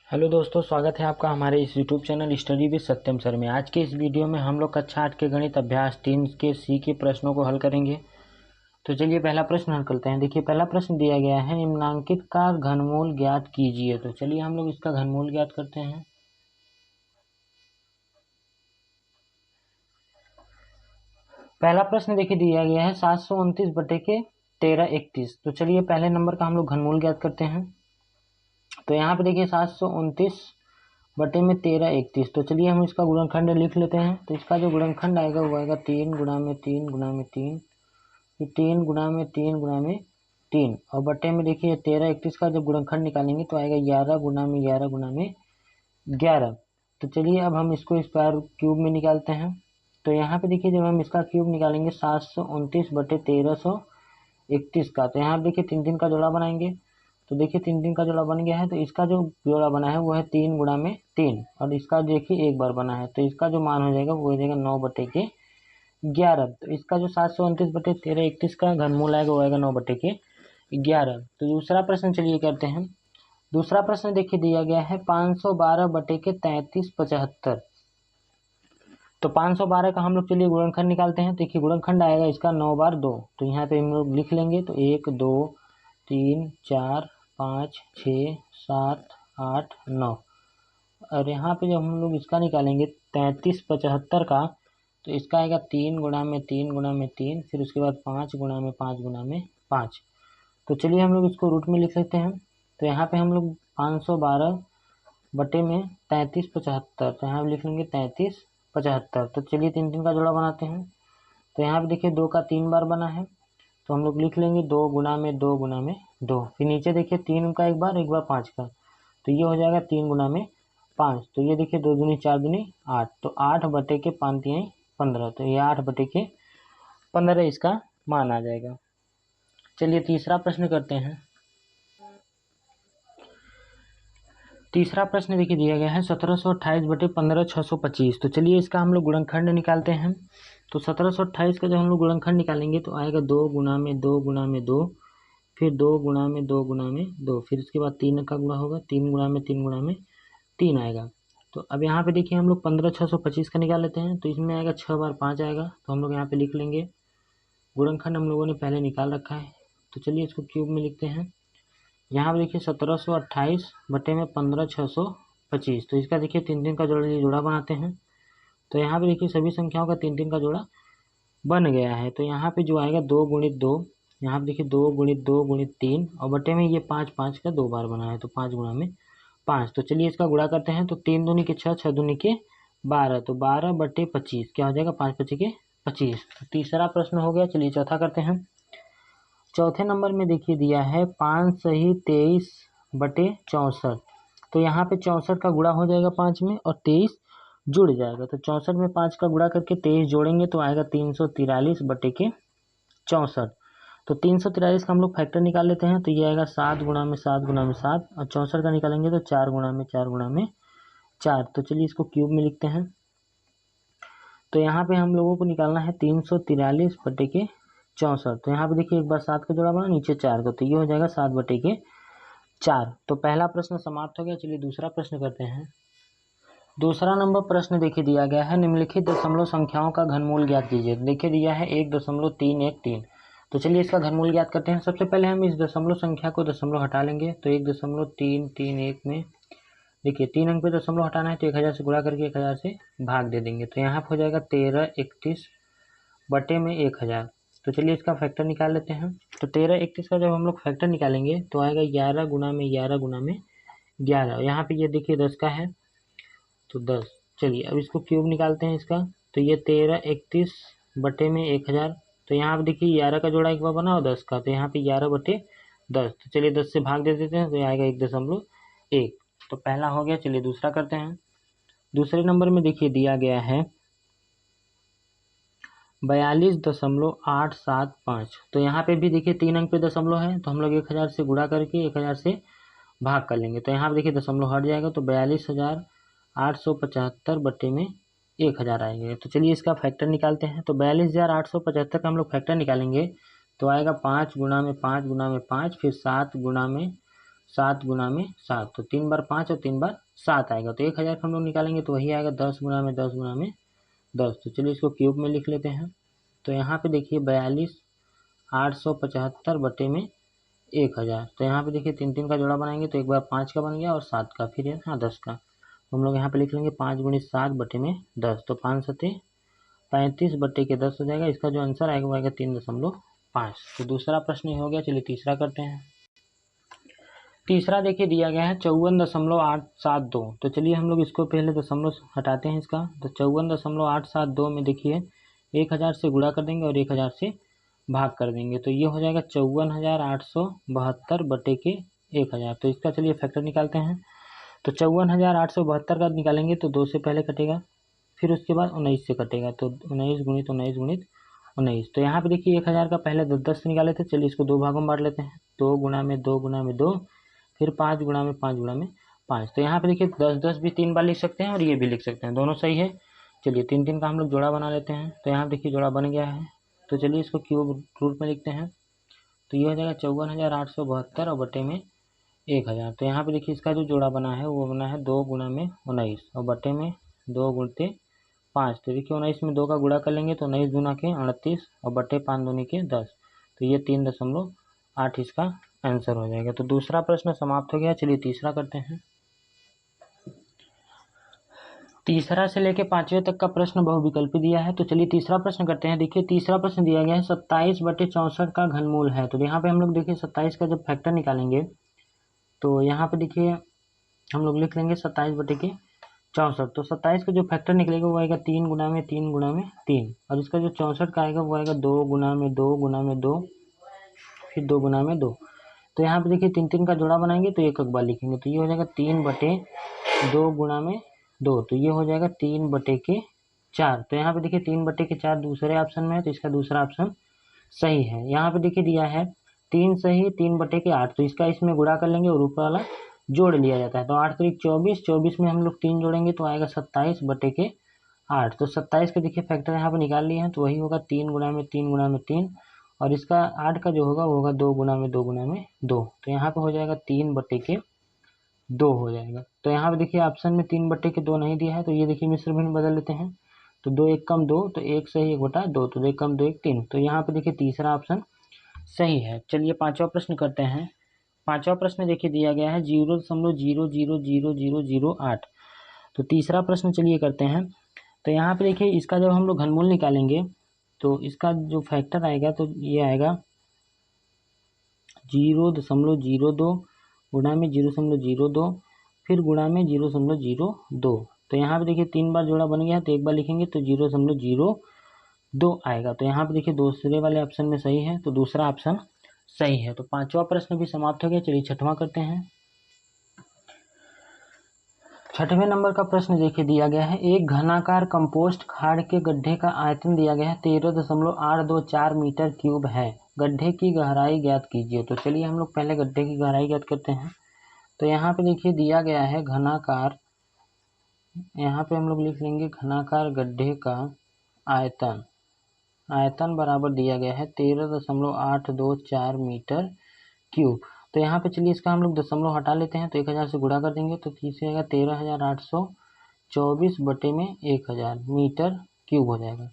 Hello दोस्तों, स्वागत है आपका हमारे इस YouTube channel study with Satyam sir में। आज के इस वीडियो में हम लोग कक्षा 8 के गणित अभ्यास 3 के सी के प्रश्नों को हल करेंगे। तो चलिए पहला प्रश्न हल करते हैं। देखिए पहला प्रश्न दिया गया है, निम्नांकित का घनमूल ज्ञात कीजिए। तो चलिए हम लोग इसका घनमूल ज्ञात करते हैं। पहला प्रश्न देखिए दिया गया है 729 बटे के 1331। तो चलिए पहले नंबर का हम लोग घनमूल ज्ञात करते हैं। तो यहाँ पे देखिए 729 बटे में 1331। तो चलिए हम इसका गुणनखंड लिख लेते हैं। तो इसका जो गुणनखंड आएगा वो आएगा 3 गुणा में 3 गुणा में 3, फिर 3 गुणा में 3 गुणा में 3, और बटे में देखिए 1331 का जब गुणनखंड निकालेंगे तो आएगा 11 गुणा में 11 गुणा में 11। तो चलिए अब हम इसको स्क्वायर क्यूब में निकालते हैं। तो यहाँ पे देखिए जब हम इसका क्यूब निकालेंगे 729 बटे 1331 का, तो यहाँ पे देखिए 3 3 का जोड़ा बनाएंगे। तो देखिए 3 3 का जोड़ा बन गया है। तो इसका जो जोड़ा बना है वो है 3 गुणा में 3, और इसका देखिए एक बार बना है। तो इसका जो मान हो जाएगा वो हो जाएगा 9 बटे के 11। तो इसका जो 729 बटे 1331 का घनमूल आएगा वो आएगा 9 बटे के 11। तो दूसरा प्रश्न चलिए करते हैं। दूसरा प्रश्न देखिए दिया गया है 512 बटे के 3375। तो 512 का हम लोग चलिए गुणनखंड निकालते हैं। देखिए गुणनखंड आएगा इसका 9 बार 2। तो यहाँ पे हम लोग लिख लेंगे। तो 1 2 3 4 5 6 7 8 9, और यहाँ पे जब हम लोग इसका निकालेंगे 3375 का, तो इसका आएगा 3 गुणा में 3 गुणा में 3, फिर उसके बाद 5 गुणा में 5 गुणा में 5। तो चलिए हम लोग इसको रूट में लिख सकते हैं। तो यहाँ पे हम लोग 512 बटे में 3375, तो यहाँ पे लिख लेंगे 3375। तो चलिए 3 3 का जोड़ा बनाते हैं। तो यहाँ पे देखिए 2 का 3 बार बना है। तो हम लोग लिख लेंगे 2 गुणा में 2 गुणा में 2, फिर नीचे देखिए 3 का एक बार 5 का, तो ये हो जाएगा 3 गुणा में 5। तो ये देखिए 2 दूनी 4 दूनी 8, तो 8 बटे के 5 तिहाई 15। तो ये 8 बटे के 15 इसका मान आ जाएगा। चलिए तीसरा प्रश्न करते हैं। तीसरा प्रश्न देखिए दिया गया है 1728 बटे 15625। तो चलिए इसका हम लोग गुणनखंड निकालते हैं। तो 1728 का जब हम लोग गुणनखंड निकालेंगे तो आएगा 2 गुणा में 2 गुणा में 2, फिर 2 गुणा में 2 गुणा में 2, फिर उसके बाद 3 का गुणा होगा, 3 गुणा में 3 गुणा में 3 आएगा। तो अब यहाँ पे देखिए हम लोग 15625 का निकाल लेते हैं। तो इसमें आएगा 6 बार 5 आएगा। तो हम लोग यहाँ पे लिख लेंगे, गुणनखंड हम लोगों ने पहले निकाल रखा है। तो चलिए इसको क्यूब में लिखते हैं। यहाँ पे देखिए 1728 बटे में 15625। तो इसका देखिए 3 3 का जोड़ा बनाते हैं। तो यहाँ पे देखिए सभी संख्याओं का 3 3 का जोड़ा बन गया है। तो यहाँ पे जो आएगा 2 गुणित 2, यहाँ पे देखिए 2 गुणित 2 गुणित 3, और बटे में ये 5 5 का 2 बार बना है। तो 5 गुणा में 5। तो चलिए इसका गुणा करते हैं। तो 3 दूनी के 6, 6 दूनी के 12, तो 12 बटे 25 क्या हो जाएगा, 5 5 के 25। तो तीसरा प्रश्न हो गया। चलिए चौथा करते हैं। चौथे नंबर में देखिए दिया है 5 सही 23 बटे 64। तो यहाँ पे 64 का गुणा हो जाएगा 5 में, और 23 जुड़ जाएगा। तो 64 में 5 का गुणा करके 23 जोड़ेंगे तो आएगा 343 बटे के 64। तो 343 का हम लोग फैक्टर निकाल लेते हैं। तो ये आएगा 7 गुणा में 7 गुणा में 7, और 64 का निकालेंगे तो 4 गुणा में 4 गुणा में 4। तो चलिए इसको क्यूब में लिखते हैं। तो यहाँ पे हम लोगों को निकालना है 343 बटे के 64। तो यहाँ पे देखिए एक बार 7 का जोड़ा बना, नीचे 4 का, तो ये हो जाएगा 7 बटे के 4। तो पहला प्रश्न समाप्त हो गया। चलिए दूसरा प्रश्न करते हैं। दूसरा नंबर प्रश्न देखिए दिया गया है, निम्नलिखित दशमलव संख्याओं का घनमूल ज्ञात कीजिए। देखिए दिया है 1.313। तो चलिए इसका घनमूल ज्ञात करते हैं। सबसे पहले हम इस दशमलव संख्या को दशमलव हटा लेंगे। तो 1.331 में देखिए 3 अंक पे दशमलव हटाना है, तो 1000 से गुणा करके 1000 से भाग दे देंगे। तो यहाँ पर हो जाएगा 1331 बटे में 1000। तो चलिए इसका फैक्टर निकाल लेते हैं। तो 1331 का जब हम लोग फैक्टर निकालेंगे तो आएगा 11 गुणा में 11 गुणा में 11। यहाँ पे ये देखिए 10 का है, तो 10। चलिए अब इसको क्यूब निकालते हैं इसका। तो ये 1331 बटे में 1000। तो यहाँ पे देखिए 11 का जोड़ा एक बार बना और 10 का, तो यहाँ पे 11 बटे 10। तो चलिए 10 से भाग दे देते हैं, तो ये आएगा 1.1। तो पहला हो गया। चलिए दूसरा करते हैं। दूसरे नंबर में देखिए दिया गया है 42.875। तो यहाँ पे भी देखिए 3 अंक पे दशमलव है, तो हम लोग 1000 से गुणा करके 1000 से भाग कर लेंगे। तो यहाँ पे देखिए दशमलव हट जाएगा, तो 42,875 बटे में 1000 आएंगे। तो चलिए इसका फैक्टर निकालते हैं। तो 42,875 का हम लोग फैक्टर निकालेंगे तो आएगा 5 गुणा में 5 गुणा में 5, फिर 7 गुणा में 7 गुना में 7, तो 3 बार 5 और 3 बार 7 आएगा। तो 1000 हम लोग निकालेंगे तो वही आएगा 10 गुना में 10 गुना में 10। तो चलिए इसको क्यूब में लिख लेते हैं। तो यहाँ पे देखिए 42,875 बटे में 1000। तो यहाँ पे देखिए 3 3 का जोड़ा बनाएंगे तो एक बार 5 का बन गया और 7 का, फिर यहाँ 10 का। तो हम लोग यहाँ पे लिख लेंगे 5 गुणित 7 बटे में 10। तो 5 सते 35 बटे के 10 हो जाएगा। इसका जो आंसर आएगा वो आएगा 3.5। तो दूसरा प्रश्न हो गया। चलिए तीसरा करते हैं। तीसरा देखिए दिया गया है 54.872। तो चलिए हम लोग इसको पहले दशमलव हटाते हैं इसका। तो 54.872 में देखिए 1000 से गुणा कर देंगे और 1000 से भाग कर देंगे। तो ये हो जाएगा 54,872 बटे के 1000। तो इसका चलिए फैक्टर निकालते हैं। तो 54,872 का निकालेंगे तो 2 से पहले कटेगा, फिर उसके बाद 19 से कटेगा। तो 19 गुणित 19 गुणित 19। तो यहाँ पे देखिए 1000 का पहले 10 से निकाले थे। चलिए इसको 2 भागों में बांट लेते हैं। 2 गुना में 2 गुना में 2, फिर 5 गुना में 5 गुना में 5। तो यहाँ पे देखिए 10 10 भी 3 बार लिख सकते हैं और ये भी लिख सकते हैं, दोनों सही है। चलिए 3 3 का हम लोग जोड़ा बना लेते हैं। तो यहाँ देखिए जोड़ा बन गया है। तो चलिए इसको क्यूब रूट में लिखते हैं। तो ये हो जाएगा 54,872 और बटे में 1000। तो यहाँ पे देखिए इसका जो जोड़ा बना है वो बना है 2 गुना में 19 और बटे में 2 गुणते 5। तो देखिए 19 में 2 का गुणा कर लेंगे तो 19 दूना के 38 और बटे 5 दूनी के 10। तो ये 3.8 इसका आंसर हो जाएगा। तो दूसरा प्रश्न समाप्त हो गया। चलिए तीसरा करते हैं। तीसरा से लेके 5वें तक का प्रश्न बहुविकल्पी दिया है। तो चलिए तीसरा प्रश्न करते हैं। देखिए तीसरा प्रश्न दिया गया है 27 बटे 64 का घनमूल है। तो यहाँ पे हम लोग देखिए 27 का जब फैक्टर निकालेंगे तो यहाँ पे देखिए हम लोग लिख लेंगे 27 बटे के 64। तो 27 का जो फैक्टर निकलेगा वो आएगा 3 गुना में 3 गुना में 3, और इसका जो 64 का आएगा वो आएगा 2 गुना में 2 गुना में 2, फिर 2 गुना में 2। तो यहाँ पे देखिए 3 3 का जोड़ा बनाएंगे तो एक बार लिखेंगे। तो ये हो जाएगा 3 बटे 2 गुना में 2। तो ये हो जाएगा 3 बटे के 4। तो यहाँ पे देखिए 3 बटे के 4 दूसरे ऑप्शन में है, तो इसका दूसरा ऑप्शन सही है। यहाँ पे देखिए दिया है 3 सही 3 बटे के 8। तो इसका इसमें गुणा कर लेंगे और ऊपर वाला जोड़ लिया जाता है। तो 8 3 24, 24 में हम लोग 3 जोड़ेंगे तो आएगा 27 बटे के 8। तो 27 के देखिए फैक्टर यहाँ पे निकाल लिए हैं तो वही होगा 3 गुना में 3 गुना में 3, और इसका 8 का जो होगा वो होगा 2 गुना में 2 गुना में 2। तो यहाँ पे हो जाएगा 3 बटे के 2 हो जाएगा। तो यहाँ पे देखिए ऑप्शन में 3 बटे के 2 नहीं दिया है, तो ये देखिए मिश्र भिन्न बदल लेते हैं। तो 2 1 कम 2, तो 1 सही 1 बटा 2, तो 2 1 कम 2 1 3। तो यहाँ पे देखिए तीसरा ऑप्शन सही है। चलिए पांचवा प्रश्न करते हैं। पांचवा प्रश्न देखिए दिया गया है 0.0000008। तो तीसरा प्रश्न चलिए करते हैं। तो यहाँ पे देखिए इसका जब हम लोग घनमूल निकालेंगे तो इसका जो फैक्टर आएगा तो ये आएगा 0.02 गुणा में 0.02, फिर गुणा में 0.02। तो यहाँ पे देखिए 3 बार जोड़ा बन गया तो एक बार लिखेंगे तो 0.02 आएगा। तो यहाँ पे देखिए दूसरे वाले ऑप्शन में सही है, तो दूसरा ऑप्शन सही है। तो पांचवा प्रश्न भी समाप्त हो गया। चलिए छठवां करते हैं। छठवें नंबर का प्रश्न देखिए दिया गया है एक घनाकार कंपोस्ट खाड़ के गड्ढे का आयतन दिया गया है 13.824 मीटर क्यूब है। गड्ढे की गहराई ज्ञात कीजिए। तो चलिए हम लोग पहले गड्ढे की गहराई ज्ञात करते हैं। तो यहाँ पे देखिए दिया गया है घनाकार, यहाँ पे हम लोग लिख लेंगे घनाकार गड्ढे का आयतन। आयतन बराबर दिया गया है 13.824 मीटर क्यूब। तो यहाँ पे चलिए इसका हम लोग दशमलव हटा लेते हैं। तो 1000 से गुणा कर देंगे तो तीसरे आएगा 13,824 बटे में 1000 मीटर क्यूब हो जाएगा।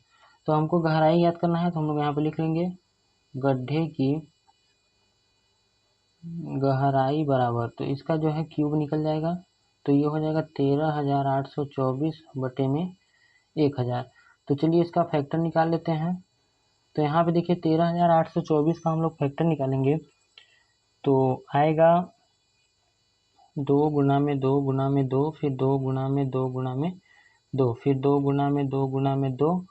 तो हमको गहराई याद करना है तो हम लोग यहाँ पे लिख लेंगे गड्ढे की गहराई बराबर, तो इसका जो है क्यूब निकल जाएगा। तो ये हो जाएगा 13,824 बटे में 1000। तो चलिए इसका फैक्टर निकाल लेते हैं। तो यहाँ पे देखिए 13,824 का हम लोग फैक्टर निकालेंगे तो आएगा 2 गुना में 2 गुना में 2, फिर 2 गुना में 2 गुना में 2, फिर 2 गुना में 2 गुना में 2,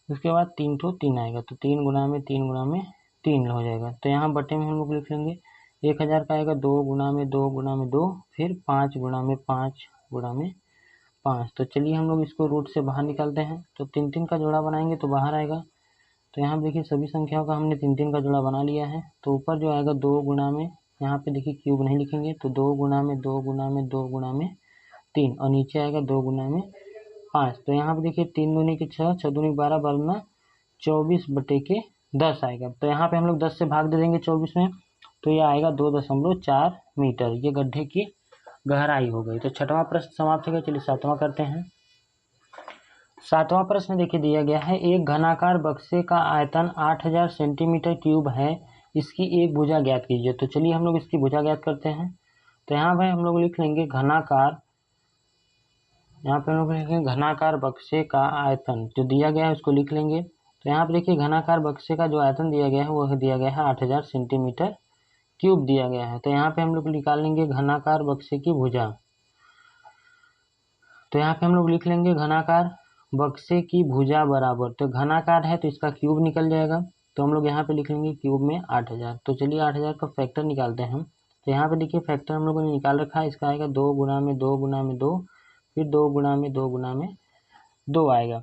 उसके बाद 3 तो 3 आएगा। तो 3 गुना में 3 गुना में 3 हो जाएगा। तो यहाँ बटे में हम लोग लिख लेंगे 1000 का आएगा 2 गुना में 2 गुना में 2, फिर 5 गुना में 5 गुना में 5। तो चलिए हम लोग इसको रूट से बाहर निकालते हैं। तो 3 3 का जोड़ा बनाएंगे तो बाहर आएगा। तो यहाँ देखिए सभी संख्याओं का हमने 3 3 का जोड़ा बना लिया है। तो ऊपर जो आएगा 2 गुना में, यहाँ पे देखिए क्यूब नहीं लिखेंगे, तो 2 गुना में 2 गुना में 2 गुना में 3, और नीचे आएगा 2 गुना में 5। तो यहाँ पे देखिए 3 दूनी के 6, 6 दूनी 12, 12 24 बटे के 10 आएगा। तो यहाँ पे हम लोग 10 से भाग दे देंगे 24 में, तो ये आएगा 2.4 मीटर, ये गड्ढे की गहराई हो गई। तो छठवां प्रश्न समाप्त हो गया। चलिए सातवां करते हैं। सातवां प्रश्न देखिए दिया गया है, एक घनाकार बक्से का आयतन 8000 सेंटीमीटर क्यूब है, इसकी एक भुजा ज्ञात कीजिए। तो चलिए हम लोग इसकी भुजा ज्ञात करते हैं। तो यहाँ पे हम लोग लिख लेंगे घनाकार, यहाँ पे हम लोग लिखेंगे घनाकार बक्से का आयतन जो दिया गया है उसको लिख लेंगे। तो यहाँ पे देखिए घनाकार बक्से का जो आयतन दिया गया है वह दिया गया है 8000 सेंटीमीटर क्यूब दिया गया है। तो यहाँ पे हम लोग निकाल लेंगे घनाकार बक्से की भुजा। तो यहाँ पे हम लोग लिख लेंगे घनाकार बक्से की भुजा बराबर, तो घनाकार है तो इसका क्यूब निकल जाएगा, तो हम लोग यहाँ पे लिख लेंगे क्यूब में 8000। तो चलिए 8000 का फैक्टर निकालते हैं हम। तो यहाँ पे देखिए फैक्टर हम लोगों ने निकाल रखा है, इसका आएगा 2 गुना में 2 गुना में 2, फिर 2 गुना में 2 गुना में 2 आएगा,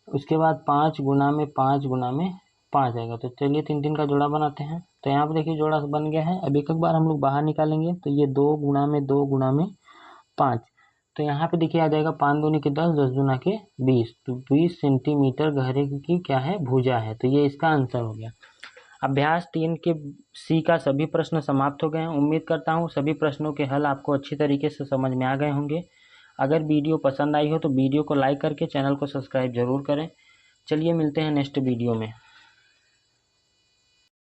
उसके बाद 5 गुना में 5 गुना में 5 आएगा। तो चलिए 3 3 का जोड़ा बनाते हैं। तो यहाँ पे देखिए जोड़ा बन गया है। अब एक बार हम लोग बाहर निकालेंगे, तो ये 2 गुना में 2 गुना में 5, तो यहाँ पे देखिए आ जाएगा 5 दूनी के 10, 10 दूना के 20, तो 20 सेंटीमीटर गहरे की क्या है, भुजा है। तो ये इसका आंसर हो गया। अभ्यास 3 के सी का सभी प्रश्न समाप्त हो गए हैं। उम्मीद करता हूँ सभी प्रश्नों के हल आपको अच्छी तरीके से समझ में आ गए होंगे। अगर वीडियो पसंद आई हो तो वीडियो को लाइक करके चैनल को सब्सक्राइब जरूर करें। चलिए मिलते हैं नेक्स्ट वीडियो में।